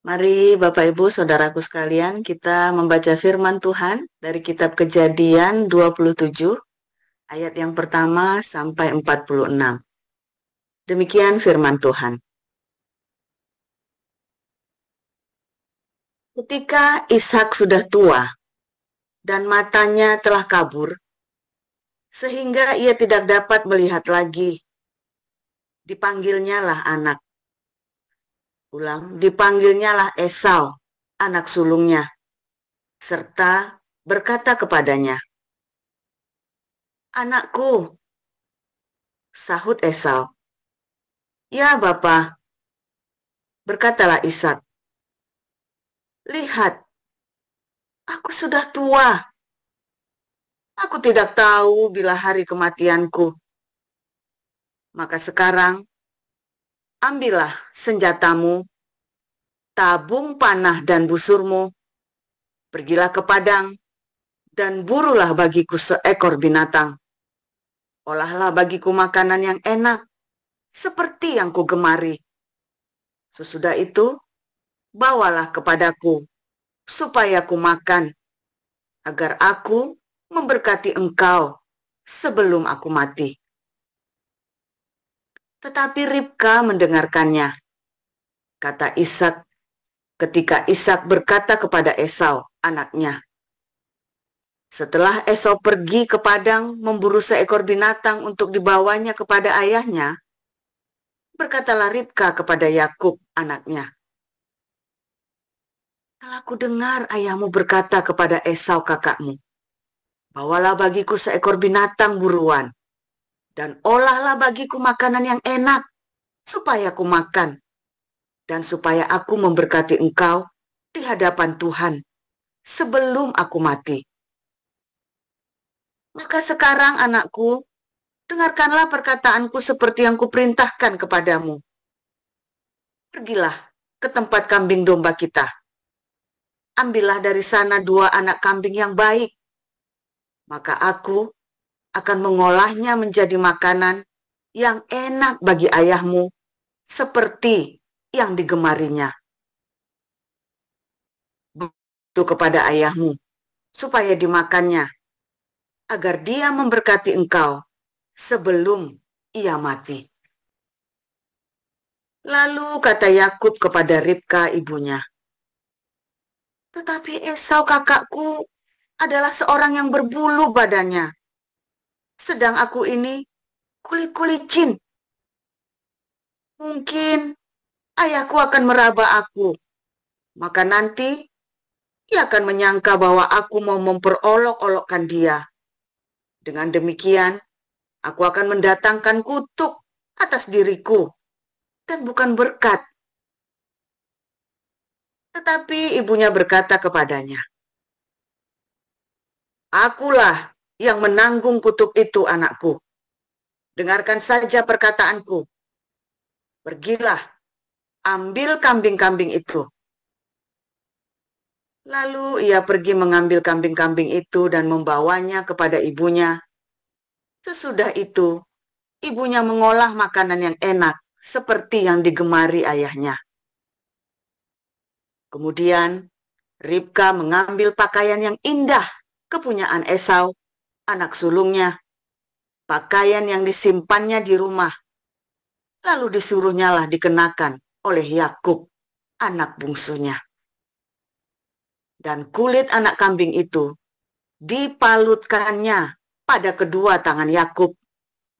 Mari Bapak Ibu Saudaraku sekalian kita membaca firman Tuhan dari kitab Kejadian 27 ayat yang pertama sampai 46. Demikian firman Tuhan. Ketika Ishak sudah tua dan matanya telah kabur sehingga ia tidak dapat melihat lagi, dipanggilnyalah anak. Dipanggilnyalah Esau, anak sulungnya, serta berkata kepadanya, "Anakku," sahut Esau. "Ya, Bapa," berkatalah Ishak. "Lihat, aku sudah tua. Aku tidak tahu bila hari kematianku. Maka sekarang, ambillah senjatamu, tabung panah dan busurmu, pergilah ke padang, dan burulah bagiku seekor binatang. Olahlah bagiku makanan yang enak, seperti yang kugemari. Sesudah itu, bawalah kepadaku, supaya ku makan, agar aku memberkati engkau sebelum aku mati." Tetapi Ribka mendengarkannya. Kata Ishak ketika Ishak berkata kepada Esau, anaknya. Setelah Esau pergi ke padang memburu seekor binatang untuk dibawanya kepada ayahnya, berkatalah Ribka kepada Yakub, anaknya. "Telah kudengar ayahmu berkata kepada Esau kakakmu, bawalah bagiku seekor binatang buruan, dan olahlah bagiku makanan yang enak, supaya aku makan, dan supaya aku memberkati engkau di hadapan Tuhan sebelum aku mati. Maka sekarang anakku, dengarkanlah perkataanku seperti yang kuperintahkan kepadamu. Pergilah ke tempat kambing domba kita. Ambillah dari sana 2 anak kambing yang baik. Maka aku akan mengolahnya menjadi makanan yang enak bagi ayahmu, seperti yang digemarinya. Begitu kepada ayahmu, supaya dimakannya, agar dia memberkati engkau sebelum ia mati." Lalu kata Yakub kepada Ribka ibunya, "Tetapi Esau kakakku adalah seorang yang berbulu badannya, sedang aku ini kulit-kulicin. Mungkin ayahku akan meraba aku, maka nanti ia akan menyangka bahwa aku mau memperolok-olokkan dia. Dengan demikian, aku akan mendatangkan kutuk atas diriku dan bukan berkat." Tetapi ibunya berkata kepadanya, "Akulah yang menanggung kutuk itu, anakku. Dengarkan saja perkataanku. Pergilah, ambil kambing-kambing itu." Lalu ia pergi mengambil kambing-kambing itu dan membawanya kepada ibunya. Sesudah itu, ibunya mengolah makanan yang enak seperti yang digemari ayahnya. Kemudian Ribka mengambil pakaian yang indah kepunyaan Esau, anak sulungnya, pakaian yang disimpannya di rumah, lalu disuruhnyalah dikenakan oleh Yakub, anak bungsunya. Dan kulit anak kambing itu dipalutkannya pada kedua tangan Yakub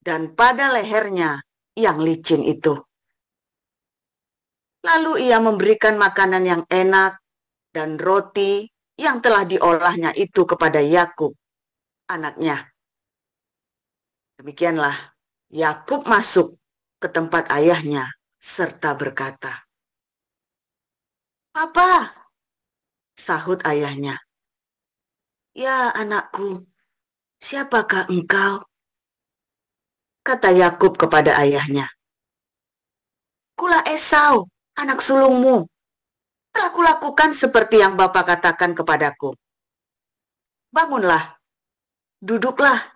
dan pada lehernya yang licin itu. Lalu ia memberikan makanan yang enak dan roti yang telah diolahnya itu kepada Yakub, anaknya. Demikianlah Yakub masuk ke tempat ayahnya serta berkata, "Papa," sahut ayahnya. "Ya anakku, siapakah engkau?" Kata Yakub kepada ayahnya, "Kulah Esau, anak sulungmu. Telah kulakukan seperti yang Bapa katakan kepadaku. Bangunlah, duduklah,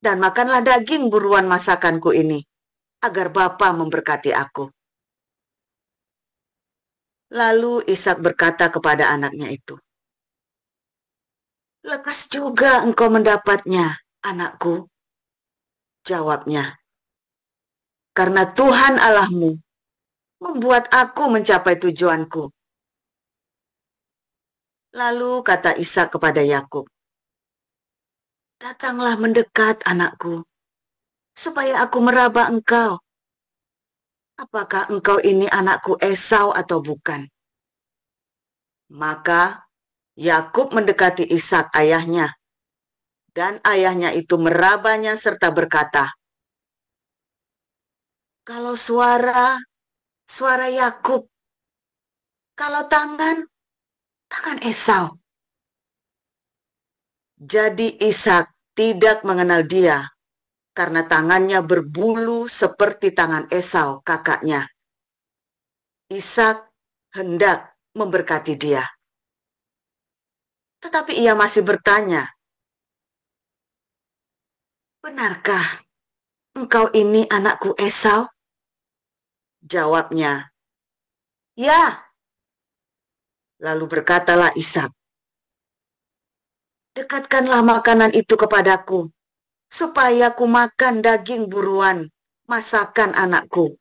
dan makanlah daging buruan masakanku ini, agar Bapa memberkati aku." Lalu Ishak berkata kepada anaknya itu, "Lekas juga engkau mendapatnya, anakku." Jawabnya, "Karena Tuhan Allahmu membuat aku mencapai tujuanku." Lalu kata Ishak kepada Yakub, "Datanglah mendekat, anakku, supaya aku meraba engkau. Apakah engkau ini anakku Esau atau bukan?" Maka Yakub mendekati Ishak ayahnya, dan ayahnya itu merabanya serta berkata, "Kalau suara, suara Yakub, kalau tangan, tangan Esau." Jadi Ishak tidak mengenal dia karena tangannya berbulu seperti tangan Esau kakaknya. Ishak hendak memberkati dia. Tetapi ia masih bertanya, "Benarkah engkau ini anakku Esau?" Jawabnya, "Ya." Lalu berkatalah Ishak, "Dekatkanlah makanan itu kepadaku, supaya ku makan daging buruan masakan anakku,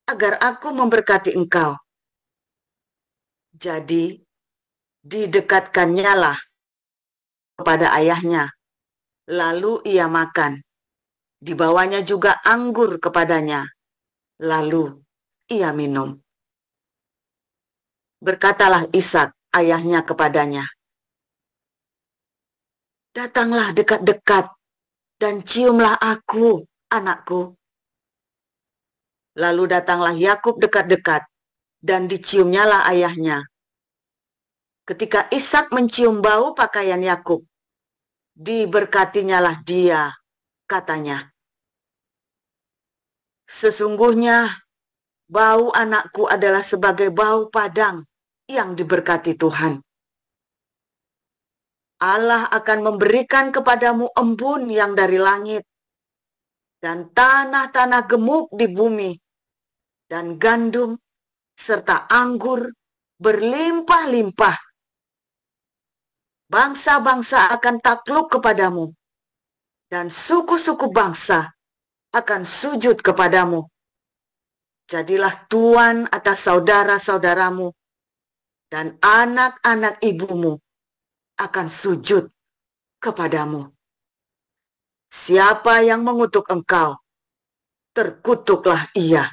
agar aku memberkati engkau." Jadi didekatkannya lah kepada ayahnya, lalu ia makan. Dibawanya juga anggur kepadanya, lalu ia minum. Berkatalah Ishak ayahnya kepadanya, "Datanglah dekat-dekat dan ciumlah aku, anakku." Lalu datanglah Yakub dekat-dekat dan diciumnyalah ayahnya. Ketika Ishak mencium bau pakaian Yakub, diberkatinyalah dia, katanya, "Sesungguhnya bau anakku adalah sebagai bau padang yang diberkati Tuhan. Allah akan memberikan kepadamu embun yang dari langit, dan tanah-tanah gemuk di bumi, dan gandum, serta anggur berlimpah-limpah. Bangsa-bangsa akan takluk kepadamu, dan suku-suku bangsa akan sujud kepadamu. Jadilah tuan atas saudara-saudaramu, dan anak-anak ibumu akan sujud kepadamu. Siapa yang mengutuk engkau, terkutuklah ia.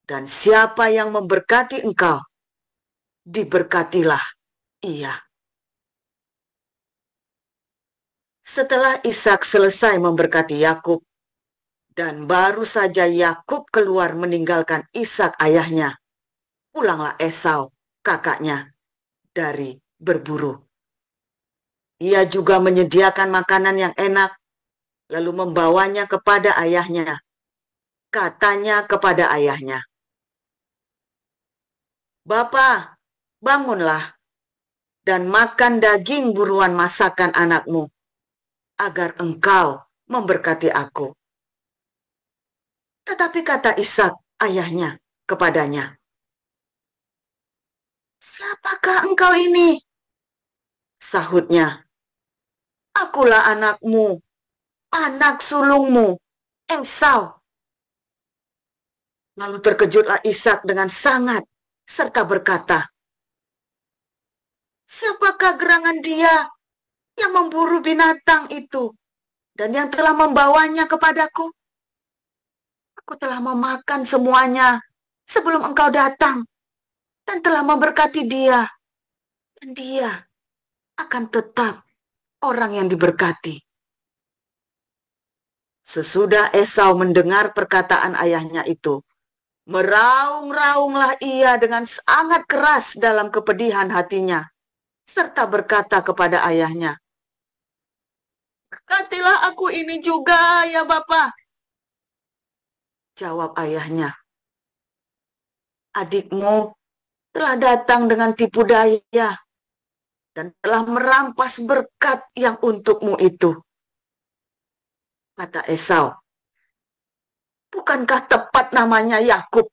Dan siapa yang memberkati engkau, diberkatilah ia." Setelah Ishak selesai memberkati Yakub, dan baru saja Yakub keluar meninggalkan Ishak ayahnya, pulanglah Esau, kakaknya, dari berburu. Ia juga menyediakan makanan yang enak, lalu membawanya kepada ayahnya. Katanya kepada ayahnya, "Bapa, bangunlah dan makan daging buruan masakan anakmu, agar engkau memberkati aku." Tetapi kata Ishak ayahnya kepadanya, "Siapakah engkau ini?" Sahutnya, "Akulah anakmu, anak sulungmu, Esau." Lalu terkejutlah Ishak dengan sangat, serta berkata, "Siapakah gerangan dia yang memburu binatang itu dan yang telah membawanya kepadaku? Aku telah memakan semuanya sebelum engkau datang dan telah memberkati dia, dan dia akan tetap orang yang diberkati." Sesudah Esau mendengar perkataan ayahnya itu, meraung-raunglah ia dengan sangat keras dalam kepedihan hatinya, serta berkata kepada ayahnya, "Berkatilah aku ini juga, ya Bapa." Jawab ayahnya, "Adikmu telah datang dengan tipu daya dan telah merampas berkat yang untukmu itu." Kata Esau, "Bukankah tepat namanya Yakub?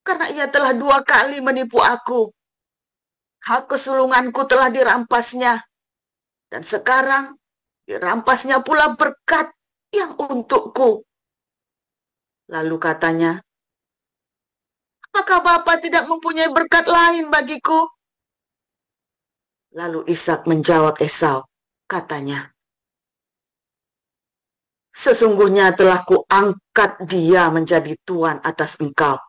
karena ia telah 2 kali menipu aku. Hak kesulunganku telah dirampasnya, dan sekarang dirampasnya pula berkat yang untukku. Lalu katanya, apakah Bapak tidak mempunyai berkat lain bagiku? Lalu Ishak menjawab Esau, katanya, sesungguhnya telah kuangkat dia menjadi tuan atas engkau,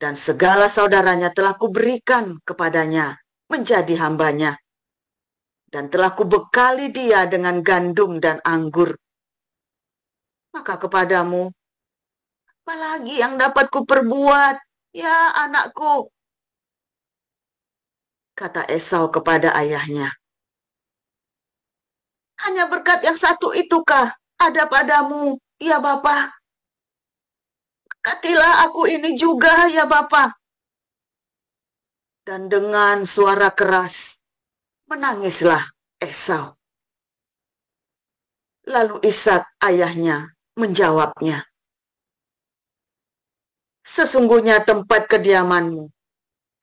dan segala saudaranya telah kuberikan kepadanya menjadi hambanya, dan telah kubekali dia dengan gandum dan anggur. Maka kepadamu, apalagi yang dapat kuperbuat, ya anakku? Kata Esau kepada ayahnya, hanya berkat yang satu itukah ada padamu, ya Bapa? Berkatilah aku ini juga, ya Bapa. Dan dengan suara keras, menangislah Esau. Lalu Ishak ayahnya menjawabnya, sesungguhnya tempat kediamanmu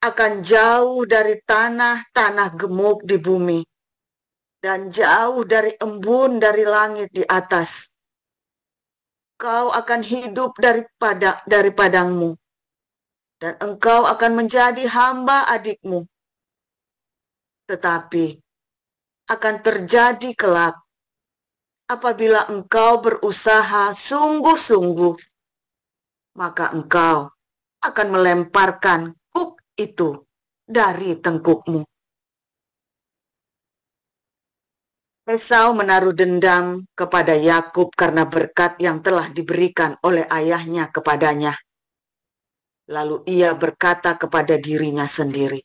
akan jauh dari tanah-tanah gemuk di bumi, dan jauh dari embun dari langit di atas. Kau akan hidup dari padangmu, dan engkau akan menjadi hamba adikmu. Tetapi akan terjadi kelak, apabila engkau berusaha sungguh-sungguh, maka engkau akan melemparkan kuk itu dari tengkukmu. Esau menaruh dendam kepada Yakub karena berkat yang telah diberikan oleh ayahnya kepadanya. Lalu ia berkata kepada dirinya sendiri,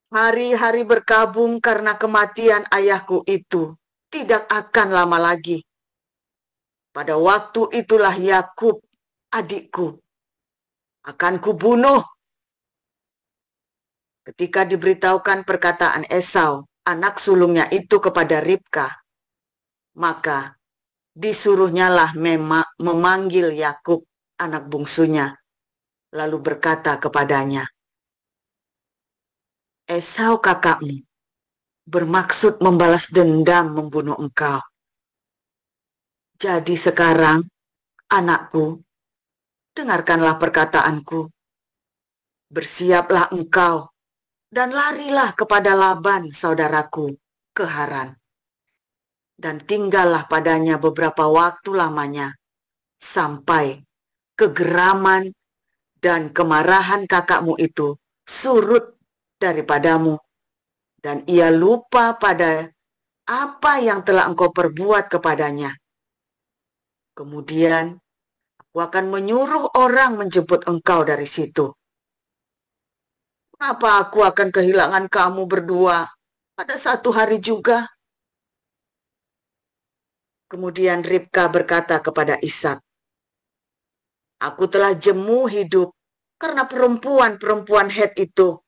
hari-hari berkabung karena kematian ayahku itu tidak akan lama lagi. Pada waktu itulah Yakub, adikku, akan kubunuh. Ketika diberitahukan perkataan Esau, anak sulungnya itu kepada Ribka, maka disuruhnyalah memanggil Yakub, anak bungsunya, lalu berkata kepadanya, Esau kakakmu bermaksud membalas dendam membunuh engkau. Jadi sekarang, anakku, dengarkanlah perkataanku. Bersiaplah engkau dan larilah kepada Laban saudaraku ke Haran. Dan tinggallah padanya beberapa waktu lamanya, sampai kegeraman dan kemarahan kakakmu itu surut daripadamu, dan ia lupa pada apa yang telah engkau perbuat kepadanya. Kemudian aku akan menyuruh orang menjemput engkau dari situ. Mengapa aku akan kehilangan kamu berdua pada satu hari juga? Kemudian Ribka berkata kepada Ishak, aku telah jemu hidup karena perempuan-perempuan Het itu.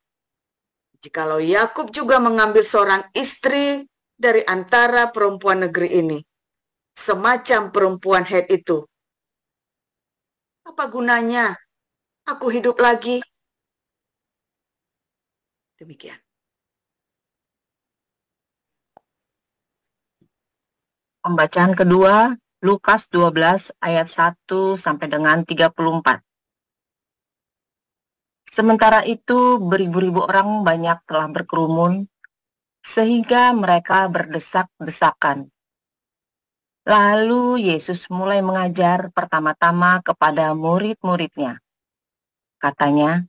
Jikalau Yakub juga mengambil seorang istri dari antara perempuan negeri ini, semacam perempuan Het itu, apa gunanya aku hidup lagi? Demikian. Pembacaan kedua, Lukas 12 ayat 1 sampai dengan 34. Sementara itu, beribu-ribu orang banyak telah berkerumun, sehingga mereka berdesak-desakan. Lalu Yesus mulai mengajar pertama-tama kepada murid-muridnya. Katanya,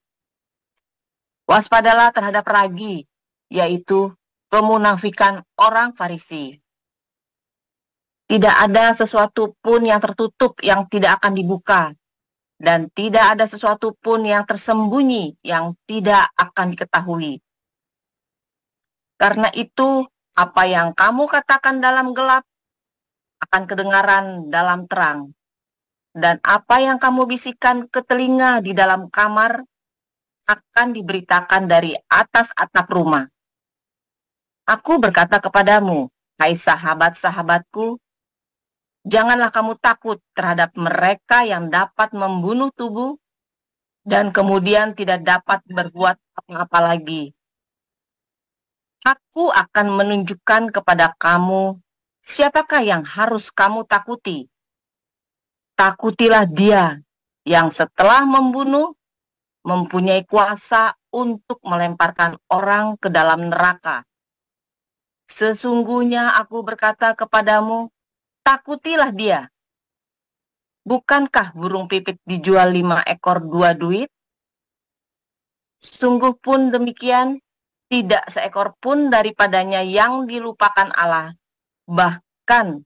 waspadalah terhadap ragi, yaitu kemunafikan orang Farisi. Tidak ada sesuatu pun yang tertutup yang tidak akan dibuka, dan tidak ada sesuatu pun yang tersembunyi yang tidak akan diketahui. Karena itu, apa yang kamu katakan dalam gelap akan kedengaran dalam terang, dan apa yang kamu bisikkan ke telinga di dalam kamar akan diberitakan dari atas atap rumah. Aku berkata kepadamu, hai sahabat-sahabatku, Janganlah kamu takut terhadap mereka yang dapat membunuh tubuh dan kemudian tidak dapat berbuat apa-apa lagi. Aku akan menunjukkan kepada kamu siapakah yang harus kamu takuti. Takutilah Dia yang setelah membunuh mempunyai kuasa untuk melemparkan orang ke dalam neraka. Sesungguhnya aku berkata kepadamu, takutilah Dia. Bukankah burung pipit dijual 5 ekor 2 duit? Sungguh pun demikian, tidak seekor pun daripadanya yang dilupakan Allah. Bahkan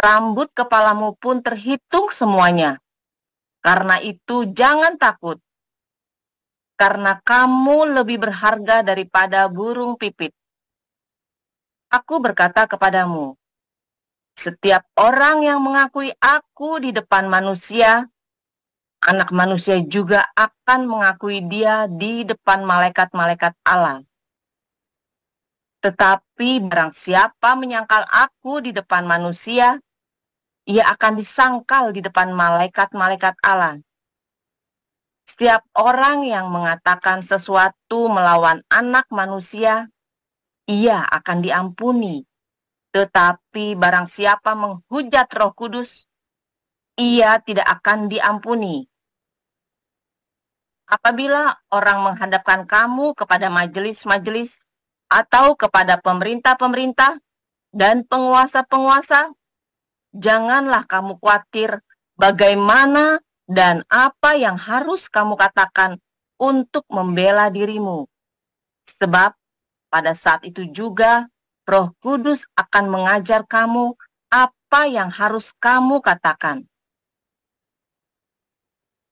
rambut kepalamu pun terhitung semuanya. Karena itu jangan takut, karena kamu lebih berharga daripada burung pipit. Aku berkata kepadamu, setiap orang yang mengakui aku di depan manusia, Anak Manusia juga akan mengakui Dia di depan malaikat-malaikat Allah. Tetapi barang siapa menyangkal aku di depan manusia, ia akan disangkal di depan malaikat-malaikat Allah. Setiap orang yang mengatakan sesuatu melawan Anak Manusia, ia akan diampuni. Tetapi barang siapa menghujat Roh Kudus, ia tidak akan diampuni. Apabila orang menghadapkan kamu kepada majelis-majelis atau kepada pemerintah-pemerintah dan penguasa-penguasa, janganlah kamu khawatir bagaimana dan apa yang harus kamu katakan untuk membela dirimu. Sebab pada saat itu juga Roh Kudus akan mengajar kamu apa yang harus kamu katakan.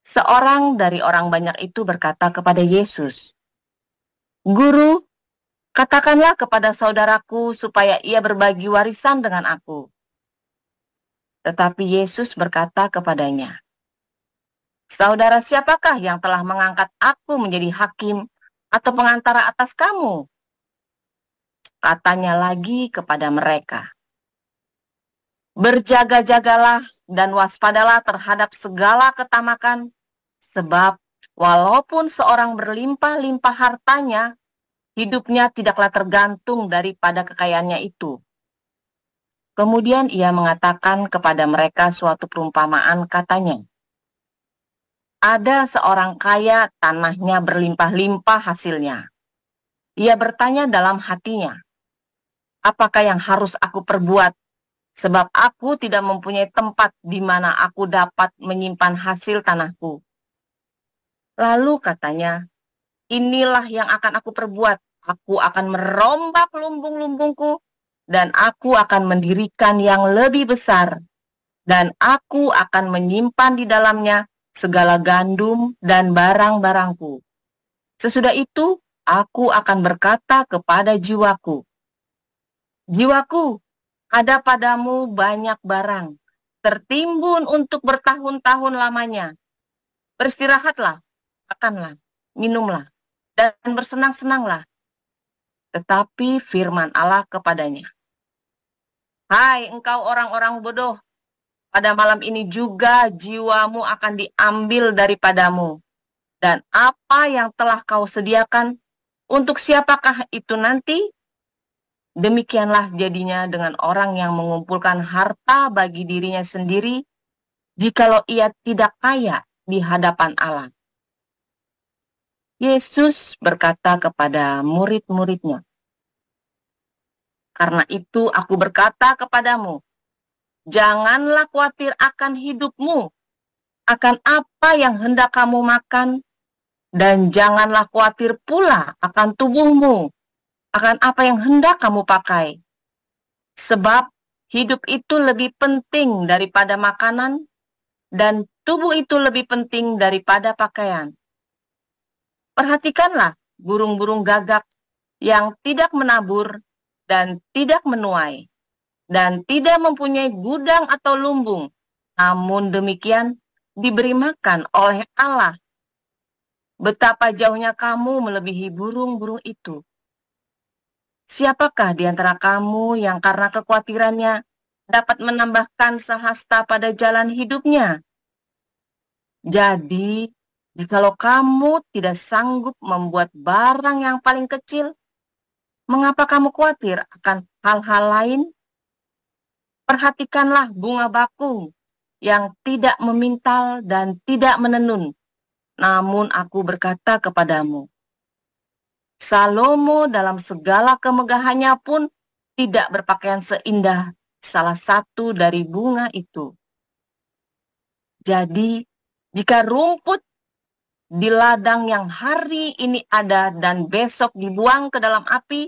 Seorang dari orang banyak itu berkata kepada Yesus, Guru, katakanlah kepada saudaraku supaya ia berbagi warisan dengan aku. Tetapi Yesus berkata kepadanya, Saudara siapakah yang telah mengangkat aku menjadi hakim atau pengantara atas kamu? Katanya lagi kepada mereka, Berjaga-jagalah dan waspadalah terhadap segala ketamakan, sebab walaupun seorang berlimpah-limpah hartanya, hidupnya tidaklah tergantung daripada kekayaannya itu. Kemudian ia mengatakan kepada mereka suatu perumpamaan, katanya, Ada seorang kaya, tanahnya berlimpah-limpah hasilnya. Ia bertanya dalam hatinya, apakah yang harus aku perbuat? Sebab aku tidak mempunyai tempat di mana aku dapat menyimpan hasil tanahku. Lalu katanya, inilah yang akan aku perbuat. Aku akan merombak lumbung-lumbungku, dan aku akan mendirikan yang lebih besar. Dan aku akan menyimpan di dalamnya segala gandum dan barang-barangku. Sesudah itu, aku akan berkata kepada jiwaku, Jiwaku, ada padamu banyak barang, tertimbun untuk bertahun-tahun lamanya. Beristirahatlah, makanlah, minumlah, dan bersenang-senanglah. Tetapi firman Allah kepadanya, Hai engkau orang-orang bodoh, pada malam ini juga jiwamu akan diambil daripadamu. Dan apa yang telah kau sediakan, untuk siapakah itu nanti? Demikianlah jadinya dengan orang yang mengumpulkan harta bagi dirinya sendiri, jikalau ia tidak kaya di hadapan Allah. Yesus berkata kepada murid-muridnya, Karena itu aku berkata kepadamu, janganlah khawatir akan hidupmu, akan apa yang hendak kamu makan, dan janganlah khawatir pula akan tubuhmu, akan apa yang hendak kamu pakai. Sebab hidup itu lebih penting daripada makanan, dan tubuh itu lebih penting daripada pakaian. Perhatikanlah burung-burung gagak yang tidak menabur dan tidak menuai, dan tidak mempunyai gudang atau lumbung, namun demikian diberi makan oleh Allah. Betapa jauhnya kamu melebihi burung-burung itu. Siapakah di antara kamu yang karena kekhawatirannya dapat menambahkan sehasta pada jalan hidupnya. Jadi, jikalau kamu tidak sanggup membuat barang yang paling kecil, mengapa kamu khawatir akan hal-hal lain? Perhatikanlah bunga bakung yang tidak memintal dan tidak menenun. Namun aku berkata kepadamu, Salomo dalam segala kemegahannya pun tidak berpakaian seindah salah satu dari bunga itu. Jadi, jika rumput di ladang yang hari ini ada dan besok dibuang ke dalam api,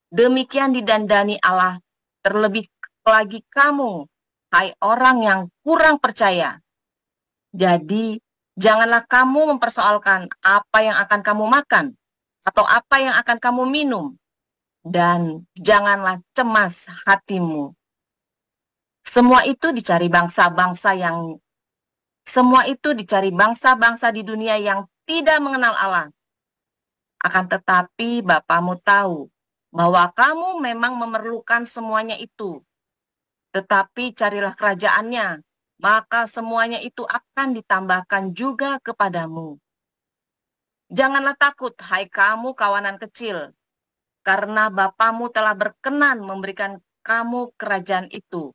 demikian didandani Allah, terlebih lagi kamu, hai orang yang kurang percaya. Jadi, janganlah kamu mempersoalkan apa yang akan kamu makan atau apa yang akan kamu minum, dan janganlah cemas hatimu. Semua itu dicari bangsa-bangsa di dunia yang tidak mengenal Allah. Akan tetapi Bapamu tahu bahwa kamu memang memerlukan semuanya itu. Tetapi carilah kerajaannya, maka semuanya itu akan ditambahkan juga kepadamu. Janganlah takut, hai kamu kawanan kecil, karena Bapamu telah berkenan memberikan kamu kerajaan itu.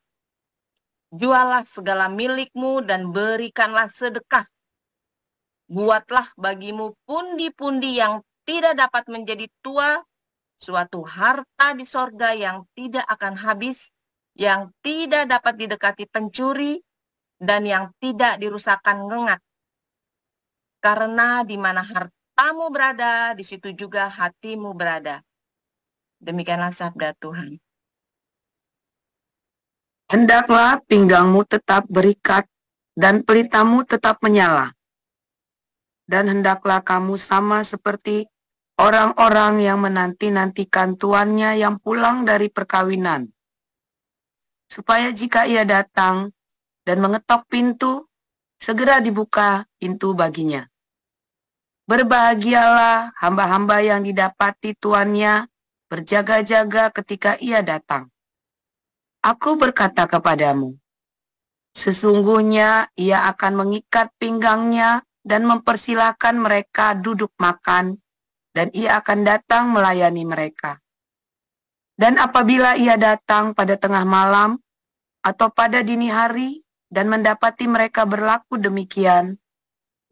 Jualah segala milikmu dan berikanlah sedekah. Buatlah bagimu pundi-pundi yang tidak dapat menjadi tua, suatu harta di sorga yang tidak akan habis, yang tidak dapat didekati pencuri, dan yang tidak dirusakkan ngengat. Karena di mana hartamu berada, di situ juga hatimu berada. Demikianlah sabda Tuhan. Hendaklah pinggangmu tetap berikat dan pelitamu tetap menyala. Dan hendaklah kamu sama seperti orang-orang yang menanti-nantikan tuannya yang pulang dari perkawinan, supaya jika ia datang dan mengetok pintu, segera dibuka pintu baginya. Berbahagialah hamba-hamba yang didapati tuannya berjaga-jaga ketika ia datang. Aku berkata kepadamu, sesungguhnya ia akan mengikat pinggangnya dan mempersilahkan mereka duduk makan, dan ia akan datang melayani mereka. Dan apabila ia datang pada tengah malam atau pada dini hari dan mendapati mereka berlaku demikian,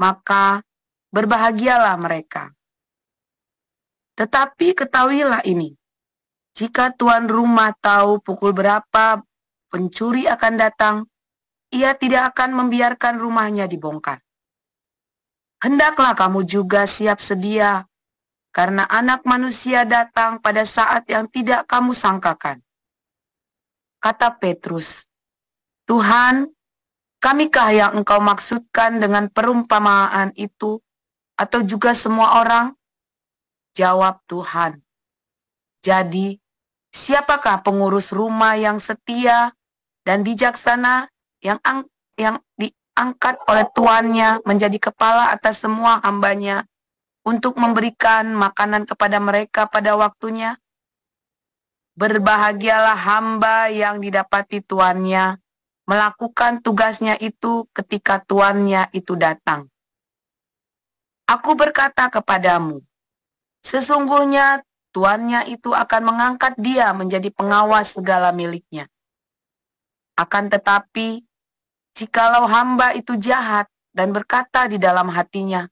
maka berbahagialah mereka. Tetapi ketahuilah ini, jika tuan rumah tahu pukul berapa pencuri akan datang, ia tidak akan membiarkan rumahnya dibongkar. Hendaklah kamu juga siap sedia, karena Anak Manusia datang pada saat yang tidak kamu sangkakan. Kata Petrus, Tuhan, kamikah yang engkau maksudkan dengan perumpamaan itu, atau juga semua orang? Jawab Tuhan, jadi siapakah pengurus rumah yang setia dan bijaksana yang diangkat oleh tuannya menjadi kepala atas semua hambanya untuk memberikan makanan kepada mereka pada waktunya? Berbahagialah hamba yang didapati tuannya melakukan tugasnya itu ketika tuannya itu datang. Aku berkata kepadamu, sesungguhnya tuannya itu akan mengangkat dia menjadi pengawas segala miliknya. Akan tetapi, jikalau hamba itu jahat dan berkata di dalam hatinya,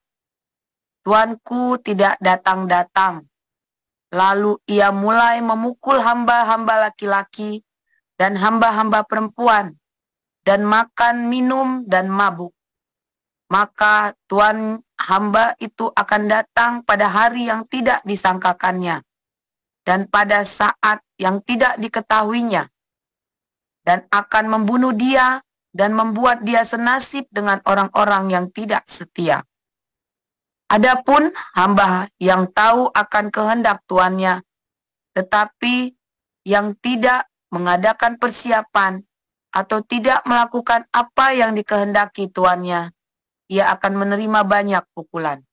Tuanku tidak datang-datang, lalu ia mulai memukul hamba-hamba laki-laki dan hamba-hamba perempuan, dan makan, minum, dan mabuk. Maka tuan hamba itu akan datang pada hari yang tidak disangkakannya, dan pada saat yang tidak diketahuinya, dan akan membunuh dia dan membuat dia senasib dengan orang-orang yang tidak setia. Adapun hamba yang tahu akan kehendak tuannya, tetapi yang tidak mengadakan persiapan atau tidak melakukan apa yang dikehendaki tuannya, ia akan menerima banyak pukulan.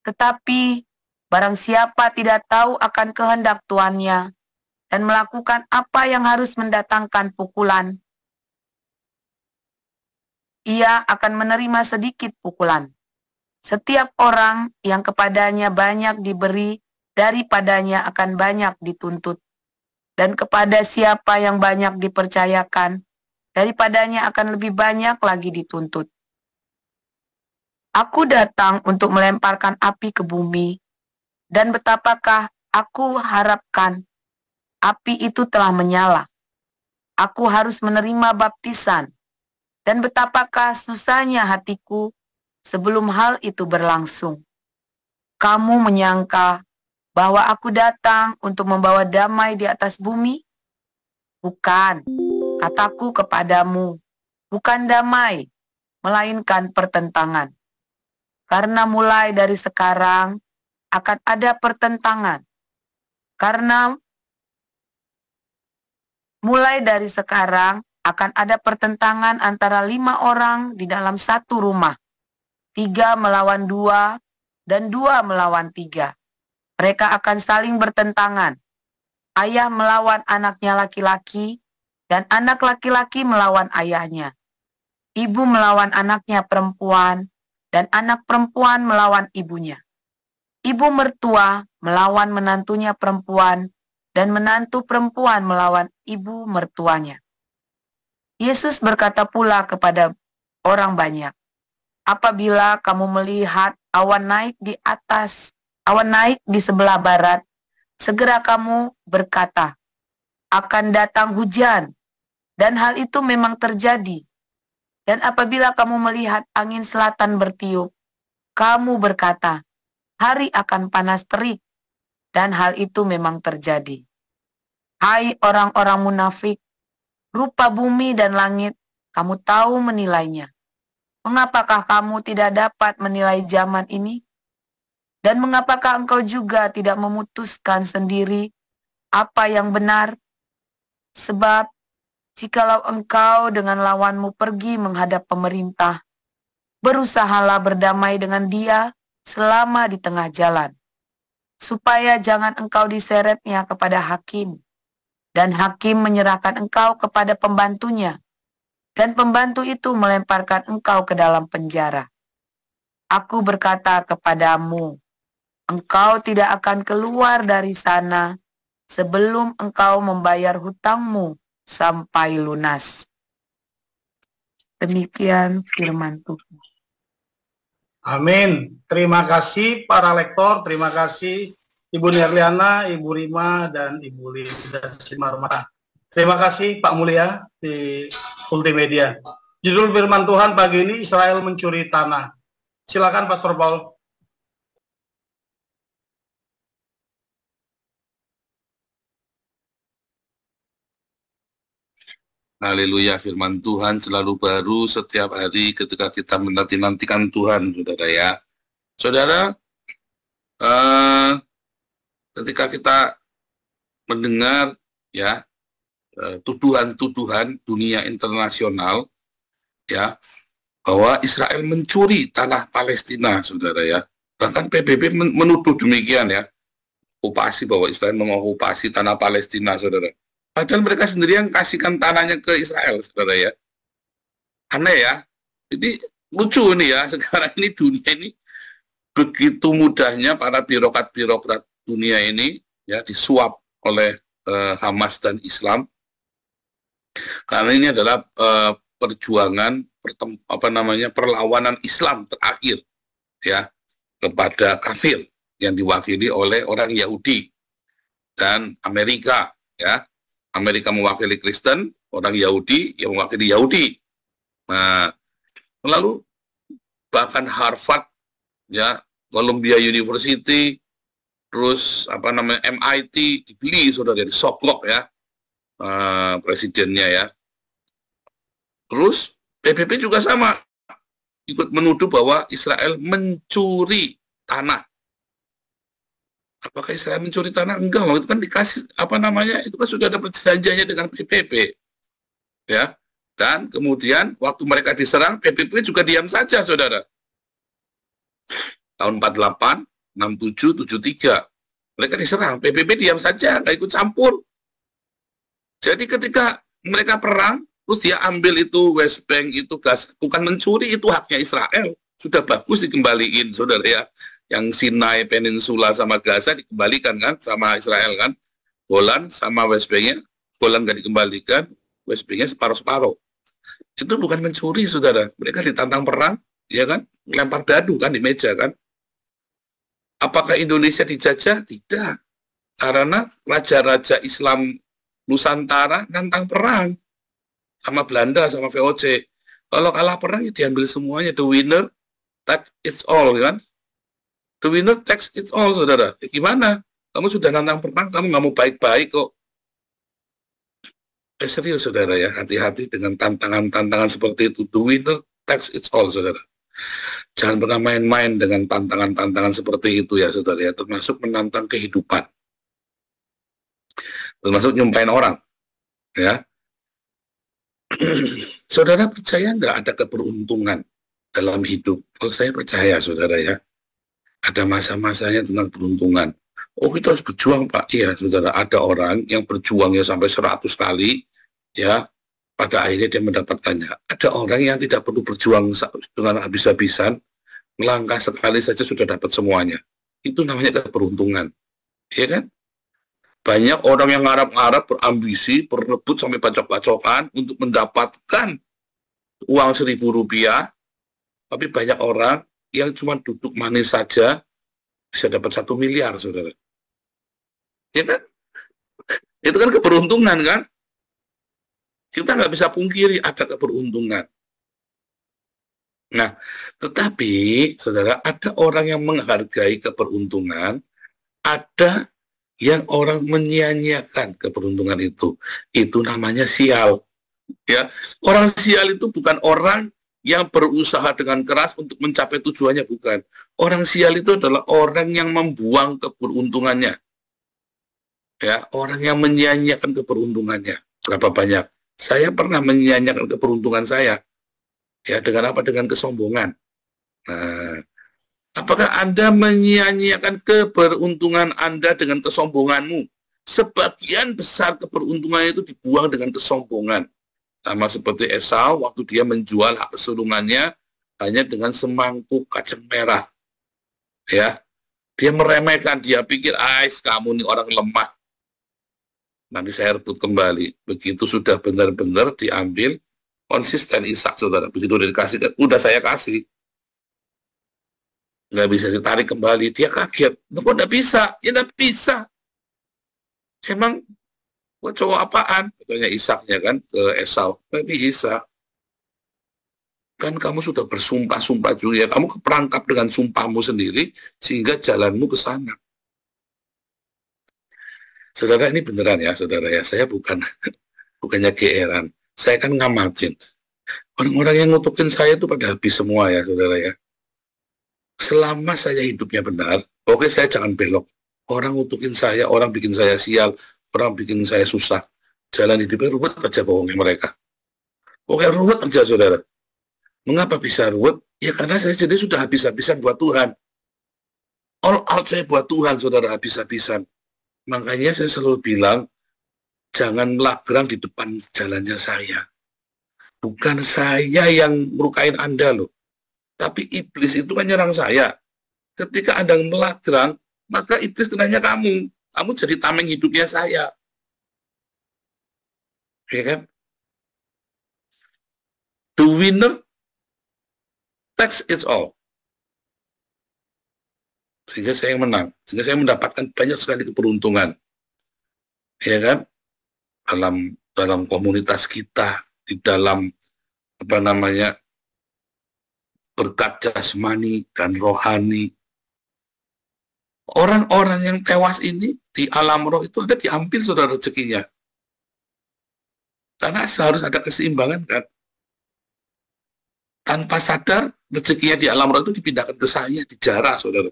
Tetapi barang siapa tidak tahu akan kehendak tuannya, dan melakukan apa yang harus mendatangkan pukulan, ia akan menerima sedikit pukulan. Setiap orang yang kepadanya banyak diberi, daripadanya akan banyak dituntut. Dan kepada siapa yang banyak dipercayakan, daripadanya akan lebih banyak lagi dituntut. Aku datang untuk melemparkan api ke bumi, dan betapakah aku harapkan api itu telah menyala. Aku harus menerima baptisan, dan betapakah susahnya hatiku sebelum hal itu berlangsung. Kamu menyangka bahwa aku datang untuk membawa damai di atas bumi? Bukan, kataku kepadamu, bukan damai, melainkan pertentangan. Karena mulai dari sekarang akan ada pertentangan. Karena mulai dari sekarang akan ada pertentangan antara 5 orang di dalam satu rumah. 3 melawan 2 dan 2 melawan 3. Mereka akan saling bertentangan. Ayah melawan anaknya laki-laki dan anak laki-laki melawan ayahnya. Ibu melawan anaknya perempuan dan anak perempuan melawan ibunya. Ibu mertua melawan menantunya perempuan dan menantu perempuan melawan ibu mertuanya. Yesus berkata pula kepada orang banyak, apabila kamu melihat awan naik di sebelah barat, segera kamu berkata, akan datang hujan, dan hal itu memang terjadi. Dan apabila kamu melihat angin selatan bertiup, kamu berkata, hari akan panas terik, dan hal itu memang terjadi. Hai orang-orang munafik, rupa bumi dan langit, kamu tahu menilainya. Mengapakah kamu tidak dapat menilai zaman ini? Dan mengapakah engkau juga tidak memutuskan sendiri apa yang benar? Sebab jikalau engkau dengan lawanmu pergi menghadap pemerintah, berusahalah berdamai dengan dia selama di tengah jalan, supaya jangan engkau diseretnya kepada hakim, dan hakim menyerahkan engkau kepada pembantunya, dan pembantu itu melemparkan engkau ke dalam penjara. Aku berkata kepadamu, engkau tidak akan keluar dari sana sebelum engkau membayar hutangmu sampai lunas. Demikian firman Tuhan. Amin. Terima kasih para lektor, terima kasih Ibu Nerliana, Ibu Rima, dan Ibu Linda Simarmata. Terima kasih Pak Mulia di Multimedia. Judul firman Tuhan pagi ini, Israel mencuri tanah. Silakan Pastor Paul. Haleluya, firman Tuhan selalu baru setiap hari ketika kita menanti-nantikan Tuhan, saudara ya. Saudara, ketika kita mendengar ya tuduhan-tuduhan dunia internasional ya bahwa Israel mencuri tanah Palestina, saudara ya. Bahkan PBB menuduh demikian ya, okupasi, bahwa Israel mengokupasi tanah Palestina, saudara. Padahal mereka sendiri yang kasihkan tanahnya ke Israel, saudara ya. Aneh ya. Jadi lucu nih ya, sekarang ini dunia ini begitu mudahnya para birokrat-birokrat dunia ini ya disuap oleh Hamas dan Islam. Karena ini adalah perjuangan perlawanan Islam terakhir ya kepada kafir yang diwakili oleh orang Yahudi dan Amerika ya. Amerika mewakili Kristen, orang Yahudi yang mewakili Yahudi. Nah, lalu bahkan Harvard, ya, Columbia University, terus MIT dibeli, saudara, dari Sokok ya, presidennya ya. Terus PBB juga sama, ikut menuduh bahwa Israel mencuri tanah. Apakah Israel mencuri tanah? Enggak, waktu itu kan dikasih itu kan sudah ada perjanjiannya dengan PBB, ya. Dan kemudian waktu mereka diserang, PBB juga diam saja, saudara. Tahun 48, 67, 73, mereka diserang, PBB diam saja, nggak ikut campur. Jadi ketika mereka perang, terus dia ambil itu West Bank, itu gas, bukan mencuri, itu haknya Israel. Sudah bagus dikembaliin, saudara ya. Yang Sinai Peninsula sama Gaza dikembalikan kan, sama Israel kan. Golan sama West Bank-nya, Golan nggak dikembalikan, West Bank-nya separuh-separuh. Itu bukan mencuri, saudara. Mereka ditantang perang, ya kan, lempar dadu kan di meja kan. Apakah Indonesia dijajah? Tidak. Karena raja-raja Islam Nusantara nantang perang sama Belanda, sama VOC. Kalau kalah perang, ya diambil semuanya. The winner takes it all, kan? The winner takes it all, saudara. Ya, gimana? Kamu sudah nantang perang, kamu nggak mau baik-baik kok. Serius, saudara ya. Hati-hati dengan tantangan-tantangan seperti itu. The winner takes it all, saudara. Jangan pernah main-main dengan tantangan-tantangan seperti itu ya, saudara ya. Termasuk menantang kehidupan. Termasuk nyumpain orang. Ya. Saudara percaya nggak ada keberuntungan dalam hidup? Kalau saya percaya, saudara ya. Ada masa-masanya tentang peruntungan. Oh, kita harus berjuang, Pak. Iya, saudara. Ada orang yang berjuangnya sampai 100 kali, ya, pada akhirnya dia mendapatkannya. Ada orang yang tidak perlu berjuang dengan habis-habisan, melangkah sekali saja sudah dapat semuanya. Itu namanya keberuntungan. Ya kan? Banyak orang yang ngarap-ngarap, berambisi, berebut sampai bacok-bacokan untuk mendapatkan uang Rp1.000, tapi banyak orang yang cuma duduk manis saja bisa dapat 1 miliar, saudara. Ya kan? Itu kan keberuntungan, kan? Kita nggak bisa pungkiri ada keberuntungan. Nah, tetapi, saudara, ada orang yang menghargai keberuntungan, ada yang orang menyia-nyiakan keberuntungan itu. Itu namanya sial. Ya, orang sial itu bukan orang yang berusaha dengan keras untuk mencapai tujuannya, bukan. Orang sial itu adalah orang yang membuang keberuntungannya. Ya, orang yang menyia-nyiakan keberuntungannya. Berapa banyak? Saya pernah menyia-nyiakan keberuntungan saya. Ya, dengan apa? Dengan kesombongan. Nah, apakah Anda menyia-nyiakan keberuntungan Anda dengan kesombonganmu? Sebagian besar keberuntungan itu dibuang dengan kesombongan. Sama seperti Esau waktu dia menjual hak kesulungannya hanya dengan semangkuk kacang merah. Ya, dia meremehkan, dia pikir, kamu nih orang lemah. Nanti saya rebut kembali. Begitu sudah benar-benar diambil, konsisten Ishak, saudara. Begitu udah dikasih, udah saya kasih. Nggak bisa ditarik kembali. Dia kaget. Kok nggak bisa? Ya nggak bisa. Emang gue cowok apaan? Katanya Ishaknya kan ke Esau. Nggak bisa. Kan kamu sudah bersumpah-sumpah juga. Ya. Kamu keperangkap dengan sumpahmu sendiri sehingga jalanmu ke sana. Saudara, ini beneran ya, saudara ya. Saya bukannya geeran. Saya kan ngamatin. Orang-orang yang ngutukin saya itu pada habis semua ya, saudara ya. Selama saya hidupnya benar, oke, saya jangan belok. Orang ngutukin saya, orang bikin saya sial, orang bikin saya susah. Jalan hidupnya ruwet aja bohongnya mereka. Oke, ruwet aja, saudara. Mengapa bisa ruwet? Ya karena saya jadi sudah habis-habisan buat Tuhan. All out saya buat Tuhan, saudara, habis-habisan. Makanya saya selalu bilang, jangan melagrang di depan jalannya saya. Bukan saya yang melukain Anda loh. Tapi iblis itu kan nyerang saya. Ketika Anda melagrang, maka iblis kenanya kamu. Kamu jadi tameng hidupnya saya. Ya kan? The winner takes it all. Sehingga saya yang menang. Sehingga saya mendapatkan banyak sekali keberuntungan. Ya kan? Dalam komunitas kita, di dalam berkat jasmani dan rohani. Orang-orang yang tewas ini di alam roh itu ada diambil, saudara, rezekinya. Karena harus ada keseimbangan kan. Tanpa sadar rezekinya di alam roh itu dipindahkan ke saya, dijarah, saudara.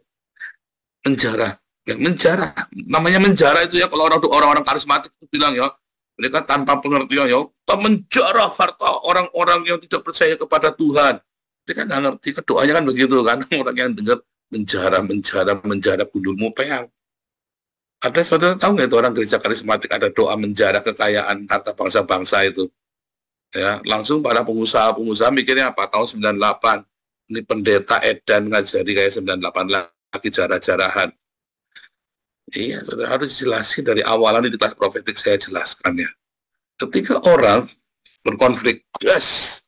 Menjarah. Ya, menjarah. Namanya menjarah itu ya, kalau orang-orang karismatik itu bilang ya, mereka tanpa pengertian ya, menjarah harta orang-orang yang tidak percaya kepada Tuhan. Dia kan nggak ngerti, doanya kan begitu kan, orang yang dengar menjarah gundulmu peang. Ada saudara tahu nggak itu orang gereja karismatik ada doa menjara kekayaan harta bangsa-bangsa itu? Ya, langsung para pengusaha mikirnya apa? Tahun 98 ini pendeta edan ngajari kayak 98 lagi jarah-jarahan. Iya, saudara harus jelasin dari awalan di kelas profetik saya jelaskan ya. Ketika orang berkonflik, yes,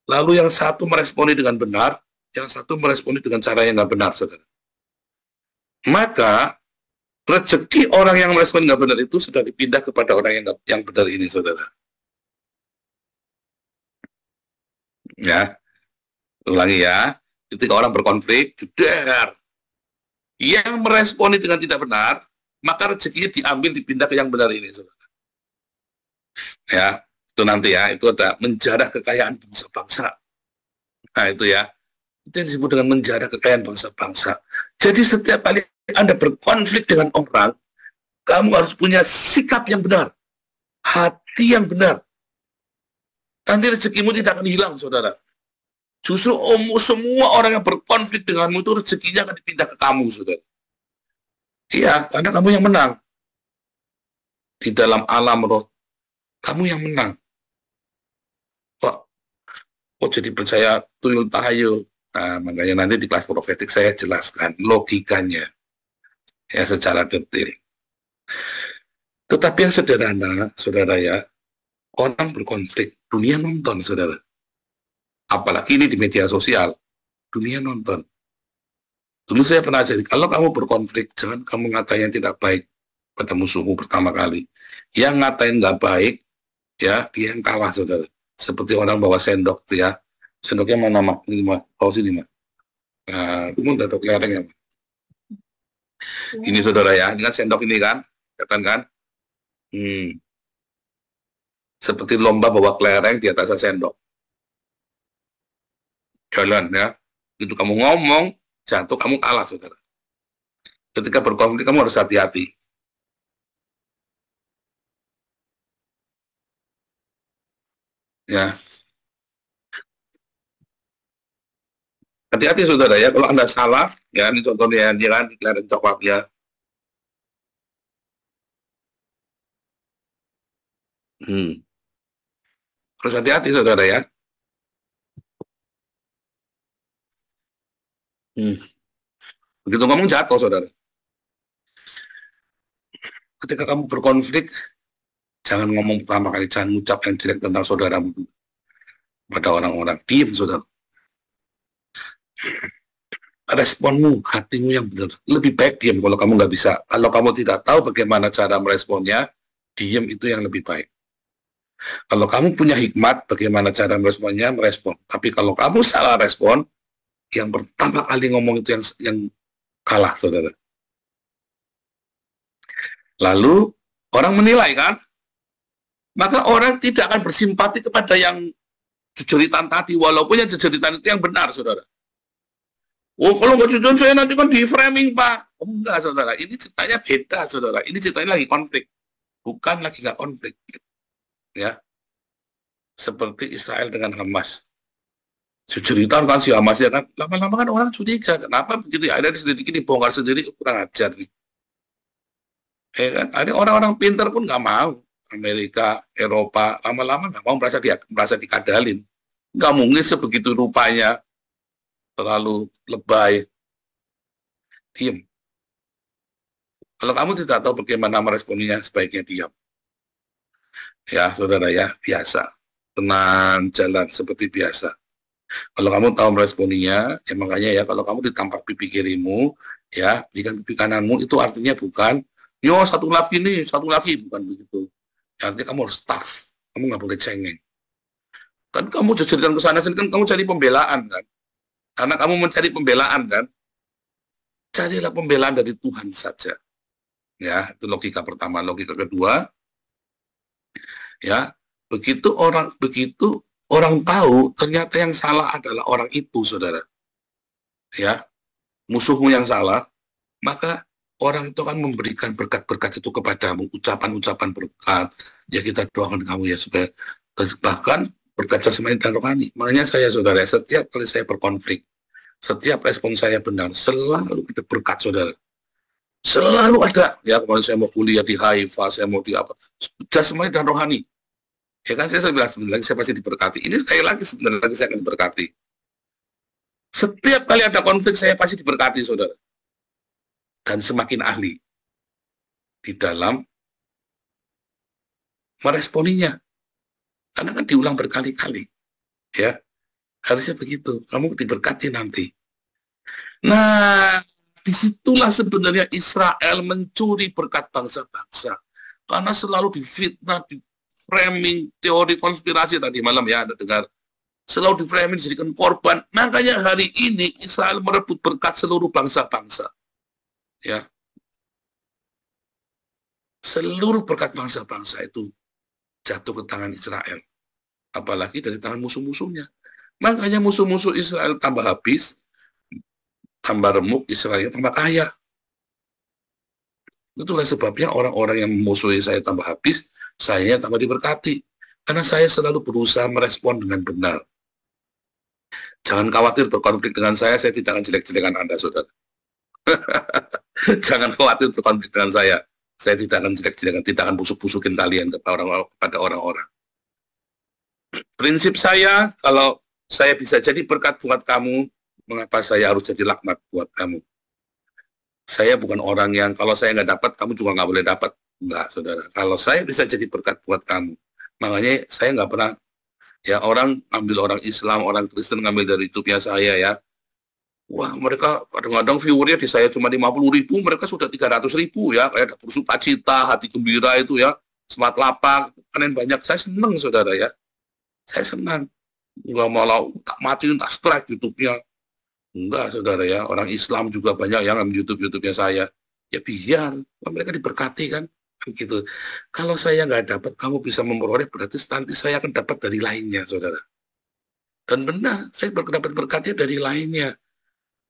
lalu yang satu meresponi dengan benar, yang satu meresponi dengan cara yang nggak benar, saudara. Maka rezeki orang yang merespon nggak benar itu sudah dipindah kepada orang yang benar ini, saudara. Ya, ulangi ya. Ketika orang berkonflik, jedar. Yang meresponi dengan tidak benar, maka rezekinya diambil dipindah ke yang benar ini, saudara. Ya, itu nanti ya, itu ada menjarah kekayaan bangsa-bangsa. Nah, itu ya. Itu yang disebut dengan menjarah kekayaan bangsa-bangsa. Jadi setiap kali Anda berkonflik dengan orang, kamu harus punya sikap yang benar, hati yang benar. Nanti rezekimu tidak akan hilang, saudara. Justru semua orang yang berkonflik denganmu itu rezekinya akan dipindah ke kamu, saudara. Iya, karena kamu yang menang. Di dalam alam roh, kamu yang menang. Kok jadi percaya tuyul tahayul? Nah, makanya nanti di kelas profetik saya jelaskan logikanya. Ya, secara detail. Tetapi yang sederhana, saudara ya, orang berkonflik, dunia nonton, saudara. Apalagi ini di media sosial, dunia nonton. Dulu saya pernah jadi, kalau kamu berkonflik, jangan kamu ngatain yang tidak baik pada musuhmu pertama kali. Yang ngatain nggak baik, ya, dia yang kalah, saudara. Seperti orang bawa sendok, ya. Sendoknya mana, Mak? Ini, Mak. Bawa sini, Mak. Nah, itu udah ada kelereng, ya, Mak. Ini saudara ya, ini kan sendok ini kan, kelihatan kan? Seperti lomba bawa kelereng di atas sendok. Jalan ya, itu kamu ngomong, jatuh kamu kalah, saudara. Ketika berkonflik kamu harus hati-hati. Ya. Hati-hati saudara ya, kalau Anda salah, ya ini contohnya dia kan, kelereng coklat ya. Harus hati-hati saudara ya. Begitu ngomong jatuh saudara. Ketika kamu berkonflik, jangan ngomong pertama kali, jangan ngucap yang jelek tentang saudaramu pada orang-orang. Diam saudara. Responmu, hatimu yang benar. Lebih baik diam kalau kamu nggak bisa. Kalau kamu tidak tahu bagaimana cara meresponnya, diam itu yang lebih baik. Kalau kamu punya hikmat, bagaimana cara meresponnya, merespon. Tapi kalau kamu salah respon, yang pertama kali ngomong itu yang kalah, saudara. Lalu, orang menilai kan? Maka orang tidak akan bersimpati kepada yang jejeritan tadi, walaupun yang jejeritan itu yang benar, saudara. Oh, kalau nggak jujur saya nanti kan di framing, Pak. Oh, enggak, saudara. Ini ceritanya beda, saudara. Ini ceritanya lagi konflik. Bukan lagi nggak konflik. Ya. Seperti Israel dengan Hamas. Jujuritan kan si Hamas ya kan. Lama-lama kan orang curiga. Kenapa begitu ya? Ada di sedikit dibongkar sendiri, kurang ajar nih. Ya kan? Ada orang-orang pintar pun nggak mau. Amerika, Eropa, lama-lama nggak mau merasa dikadalin. Nggak mungkin sebegitu rupanya. Terlalu lebay, diam. Kalau kamu tidak tahu bagaimana meresponinya, sebaiknya diam. Ya, saudara ya, biasa. Tenang, jalan seperti biasa. Kalau kamu tahu meresponinya, ya makanya ya, kalau kamu ditampak pipi kirimu, ya, berikan pipi kananmu, itu artinya bukan, yo satu lagi nih, satu lagi, bukan begitu. Ya, artinya kamu harus tough, kamu nggak boleh cengeng. Tapi kamu jejeritan ke sana, kan kamu cari pembelaan, kan? Karena kamu mencari pembelaan kan, carilah pembelaan dari Tuhan saja. Ya, itu logika pertama. Logika kedua, ya, begitu orang tahu ternyata yang salah adalah orang itu, saudara. Ya, musuhmu yang salah, maka orang itu akan memberikan berkat-berkat itu kepadamu, ucapan-ucapan berkat. Ya kita doakan kamu ya supaya bahkan berkat jasmani dan rohani. Makanya saya, saudara, setiap kali saya berkonflik, setiap respon saya benar, selalu ada berkat, saudara. Selalu ada. Ya, kemarin saya mau kuliah di Haifa, saya mau di apa. Jasmani dan rohani. Ya kan, saya bilang sebentar lagi saya pasti diberkati. Ini sekali lagi sebentar lagi saya akan diberkati. Setiap kali ada konflik saya pasti diberkati, saudara. Dan semakin ahli di dalam meresponinya. Karena kan diulang berkali-kali. Ya, harusnya begitu. Kamu diberkati nanti. Nah, disitulah sebenarnya Israel mencuri berkat bangsa-bangsa. Karena selalu difitnah, di framing, teori konspirasi tadi malam ya, Anda dengar. Selalu di framing, dijadikan korban. Makanya hari ini Israel merebut berkat seluruh bangsa-bangsa. Ya. Seluruh berkat bangsa-bangsa itu jatuh ke tangan Israel. Apalagi dari tangan musuh-musuhnya. Makanya musuh-musuh Israel tambah habis, tambah remuk, Israel tambah kaya. Itulah sebabnya orang-orang yang memusuhi saya tambah habis, saya tambah diberkati. Karena saya selalu berusaha merespon dengan benar. Jangan khawatir berkonflik dengan saya tidak akan jelek-jelekan Anda, saudara. Jangan khawatir berkonflik dengan saya tidak akan jelek-jelekan, tidak akan busuk-busukin kalian kepada orang-orang. Prinsip saya, kalau saya bisa jadi berkat buat kamu, mengapa saya harus jadi laknat buat kamu? Saya bukan orang yang kalau saya nggak dapat, kamu juga nggak boleh dapat. Enggak, saudara. Kalau saya bisa jadi berkat buat kamu, makanya saya nggak pernah, ya orang ambil orang Islam, orang Kristen ngambil dari YouTube-nya saya ya. Wah, mereka kadang-kadang viewernya di saya cuma 50.000, mereka sudah 300.000 ya. Kayak bersukacita, hati gembira itu ya. Semangat lapang, panen banyak. Saya senang, saudara ya. Saya senang. Nggak mau tak matiin, tak strike YouTube-nya. Enggak, saudara ya. Orang Islam juga banyak yang ambil YouTube-nya saya. Ya biar, mereka diberkati kan. Gitu. Kalau saya nggak dapat, kamu bisa memperoleh, berarti nanti saya akan dapat dari lainnya, saudara. Dan benar, saya dapat berkatnya dari lainnya.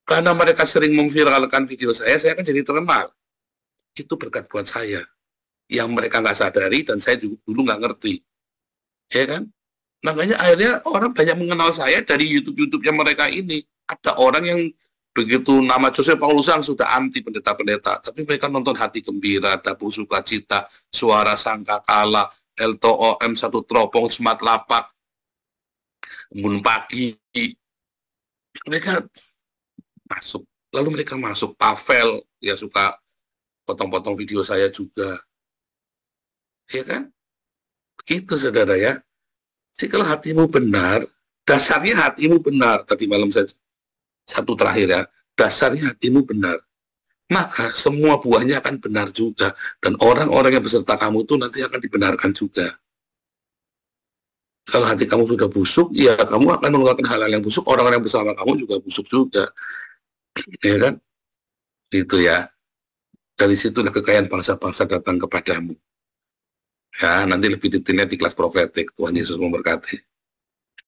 Karena mereka sering memviralkan video saya akan jadi terkenal. Itu berkat buat saya. Yang mereka nggak sadari dan saya dulu nggak ngerti. Ya kan? Makanya akhirnya orang banyak mengenal saya dari YouTube-nya mereka ini. Ada orang yang begitu nama Joseph Paulusan sudah anti pendeta-pendeta. Tapi mereka nonton hati gembira, dapur sukacita, suara sangkakala, LTO M1 teropong, semat lapak, embun pagi. Mereka masuk. Lalu mereka masuk. Pavel ya suka potong-potong video saya juga. Ya kan? Begitu, saudara ya. Jadi kalau hatimu benar, dasarnya hatimu benar. Tadi malam saya satu terakhir ya. Dasarnya hatimu benar. Maka semua buahnya akan benar juga. Dan orang-orang yang beserta kamu itu nanti akan dibenarkan juga. Kalau hati kamu sudah busuk, ya kamu akan mengeluarkan hal-hal yang busuk. Orang-orang yang bersama kamu juga busuk juga. Ya kan? Itu ya. Dari situlah kekayaan bangsa-bangsa datang kepadamu. Ya, nanti lebih detailnya di kelas profetik. Tuhan Yesus memberkati.